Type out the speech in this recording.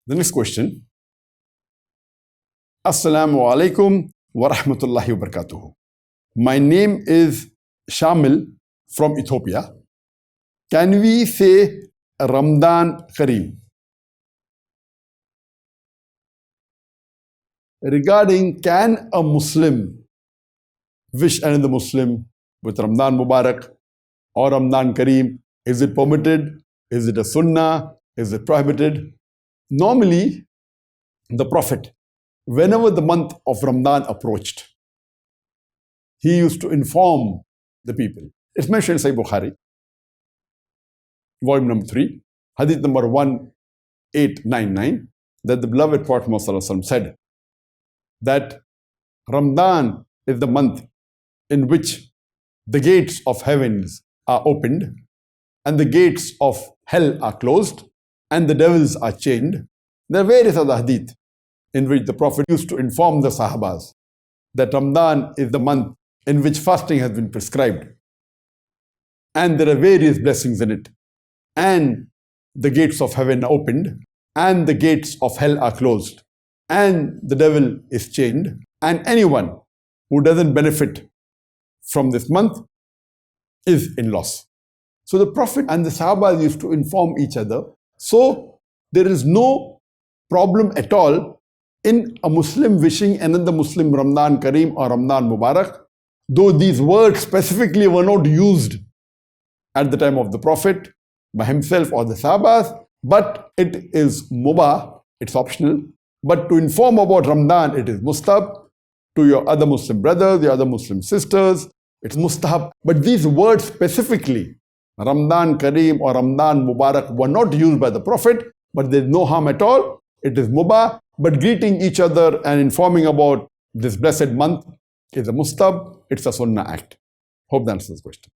The next question. Assalamu alaikum wa rahmatullahi wa barakatuhu. My name is Shamil from Ethiopia. Can we say Ramadhaan Kareem? Regarding can a Muslim wish another Muslim with Ramadan Mubarak or Ramadhaan Kareem, is it permitted? Is it a sunnah? Is it prohibited? Normally, the Prophet, whenever the month of Ramadan approached, he used to inform the people. It's mentioned in Sahih Bukhari, volume number 3, Hadith number 1899, that the beloved Prophet Muhammad said that Ramadan is the month in which the gates of heavens are opened and the gates of hell are closed and the devils are chained. There are various other hadith in which the Prophet used to inform the Sahabas that Ramadan is the month in which fasting has been prescribed and there are various blessings in it, and the gates of heaven are opened and the gates of hell are closed and the devil is chained, and anyone who doesn't benefit from this month is in loss. So the Prophet and the Sahaba used to inform each other. So there is no problem at all in a Muslim wishing another Muslim Ramadan Kareem or Ramadan Mubarak, though these words specifically were not used at the time of the Prophet by himself or the Sahabas, but it is mubah, it's optional. But to inform about Ramadan, it is mustab. To your other Muslim brothers, your other Muslim sisters, it's mustahab. But these words specifically, Ramadan Kareem or Ramadan Mubarak, were not used by the Prophet, but there's no harm at all. It is mubah. But greeting each other and informing about this blessed month is a mustab. It's a sunnah act. Hope that answers the question.